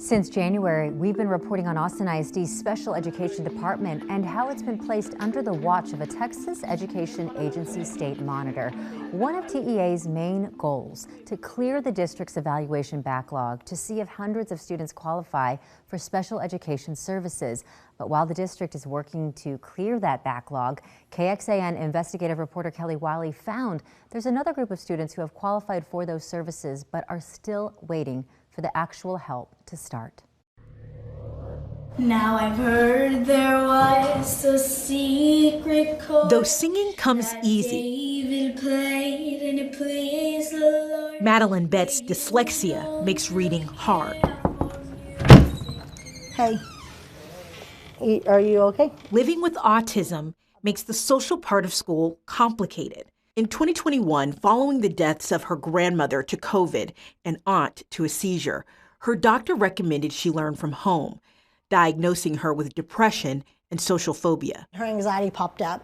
Since January, we've been reporting on Austin ISD's Special Education Department and how it's been placed under the watch of a Texas Education Agency state monitor. One of TEA's main goals, to clear the district's evaluation backlog to see if hundreds of students qualify for special education services. But while the district is working to clear that backlog, KXAN investigative reporter Kelly Wiley found there's another group of students who have qualified for those services but are still waiting for the actual help to start. Now I've heard there was a secret chord. Though singing comes easy, David played and it pleased the Lord. Madeline Bett's dyslexia makes reading hard. Hey, are you okay? Living with autism makes the social part of school complicated. In 2021, following the deaths of her grandmother to COVID and aunt to a seizure, her doctor recommended she learn from home, diagnosing her with depression and social phobia. Her anxiety popped up,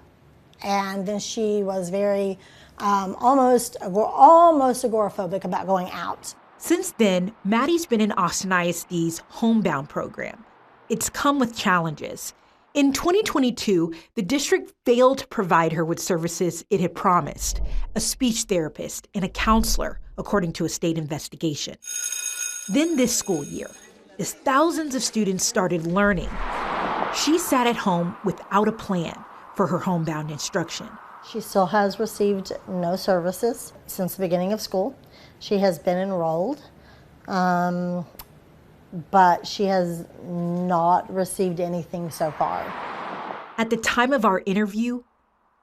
and then she was very almost agoraphobic about going out. Since then, Maddie's been in Austin ISD's homebound program. It's come with challenges. In 2022, the district failed to provide her with services it had promised, a speech therapist and a counselor, according to a state investigation. Then this school year, as thousands of students started learning, she sat at home without a plan for her homebound instruction. She still has received no services since the beginning of school. She has been enrolled, but she has not received anything so far. At the time of our interview,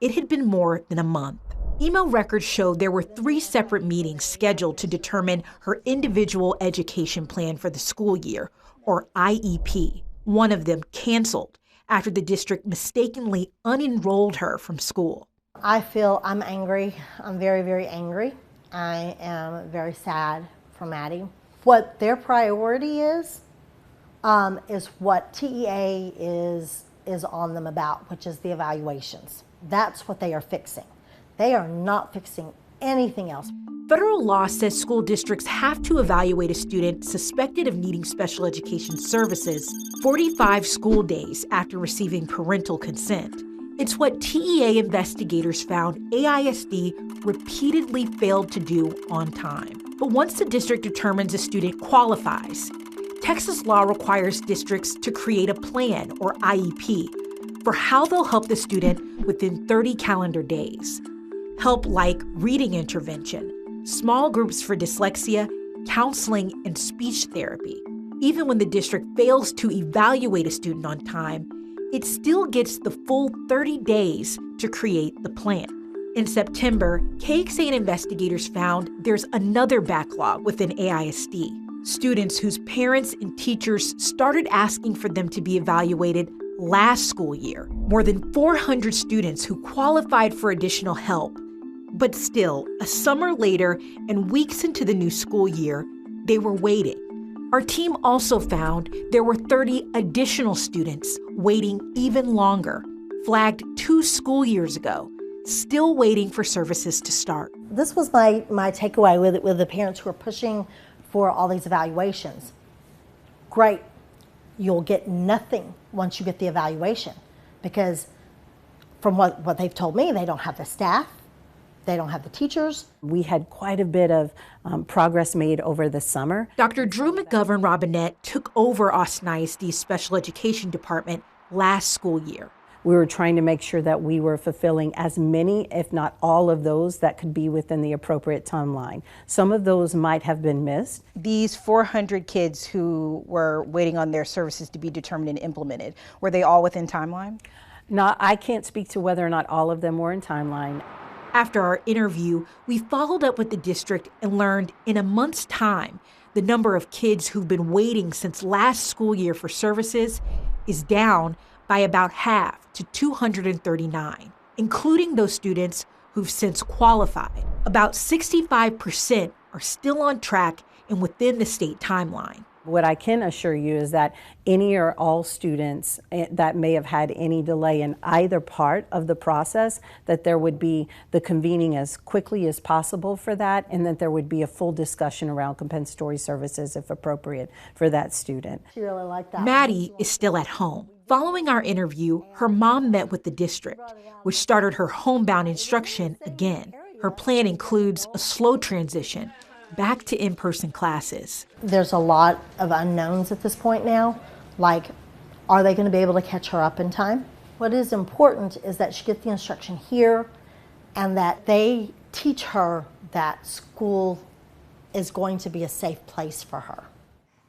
it had been more than a month. Email records showed there were 3 separate meetings scheduled to determine her individual education plan for the school year, or IEP. One of them canceled after the district mistakenly unenrolled her from school. I'm angry. I'm very, very angry. I am very sad for Maddie. What their priority is what TEA is on them about, which is the evaluations. That's what they are fixing. They are not fixing anything else. Federal law says school districts have to evaluate a student suspected of needing special education services 45 school days after receiving parental consent. It's what TEA investigators found AISD repeatedly failed to do on time. But once the district determines a student qualifies, Texas law requires districts to create a plan, or IEP, for how they'll help the student within 30 calendar days. Help like reading intervention, small groups for dyslexia, counseling, and speech therapy. Even when the district fails to evaluate a student on time, it still gets the full 30 days to create the plan. In September, KXAN investigators found there's another backlog within AISD. Students whose parents and teachers started asking for them to be evaluated last school year. More than 400 students who qualified for additional help. But still, a summer later and weeks into the new school year, they were waiting. Our team also found there were 30 additional students waiting even longer, flagged 2 school years ago, still waiting for services to start. This was my takeaway with the parents who are pushing for all these evaluations. Great, you'll get nothing once you get the evaluation, because from what they've told me, they don't have the staff, they don't have the teachers. We had quite a bit of progress made over the summer. Dr. Drew McGovern-Robinette took over Austin ISD's Special Education Department last school year. We were trying to make sure that we were fulfilling as many, if not all of those, that could be within the appropriate timeline. Some of those might have been missed. These 400 kids who were waiting on their services to be determined and implemented, were they all within timeline? No, I can't speak to whether or not all of them were in timeline. After our interview, we followed up with the district and learned in a month's time, the number of kids who've been waiting since last school year for services is down by about half to 239, including those students who've since qualified. About 65% are still on track and within the state timeline. What I can assure you is that any or all students that may have had any delay in either part of the process, that there would be the convening as quickly as possible for that, and that there would be a full discussion around compensatory services if appropriate for that student. She really liked that. Maddie is still at home. Following our interview, her mom met with the district, which started her homebound instruction again. Her plan includes a slow transition back to in-person classes. There's a lot of unknowns at this point now, like, are they going to be able to catch her up in time? What is important is that she gets the instruction here and that they teach her that school is going to be a safe place for her.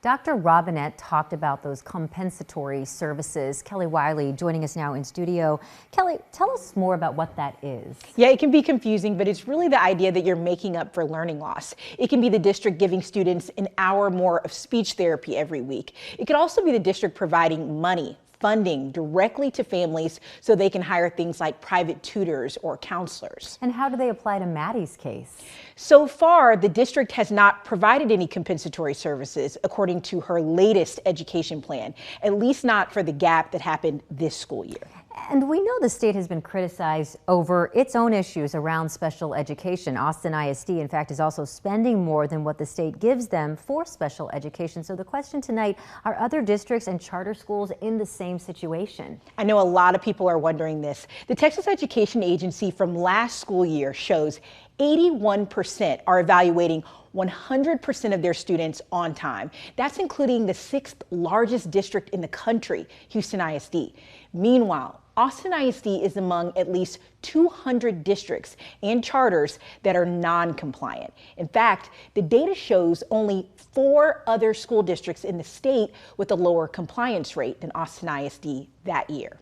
Dr. Robinette talked about those compensatory services. Kelly Wiley joining us now in studio. Kelly, tell us more about what that is. Yeah, it can be confusing, but it's really the idea that you're making up for learning loss. It can be the district giving students an hour more of speech therapy every week. It could also be the district providing money, funding directly to families so they can hire things like private tutors or counselors. And how do they apply to Maddie's case? So far, the district has not provided any compensatory services according to her latest education plan, at least not for the gap that happened this school year. And we know the state has been criticized over its own issues around special education. Austin ISD, in fact, is also spending more than what the state gives them for special education. So the question tonight, are other districts and charter schools in the same situation? I know a lot of people are wondering this. The Texas Education Agency from last school year shows 81% are evaluating 100% of their students on time. That's including the 6th largest district in the country, Houston ISD. Meanwhile, Austin ISD is among at least 200 districts and charters that are non-compliant. In fact, the data shows only 4 other school districts in the state with a lower compliance rate than Austin ISD that year.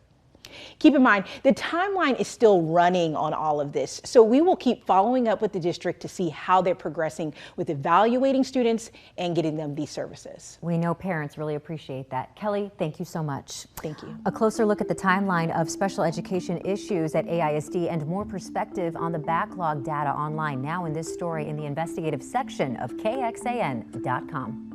Keep in mind, the timeline is still running on all of this, so we will keep following up with the district to see how they're progressing with evaluating students and getting them these services. We know parents really appreciate that. Kelly, thank you so much. Thank you. A closer look at the timeline of special education issues at AISD and more perspective on the backlog data online now in this story in the investigative section of KXAN.com.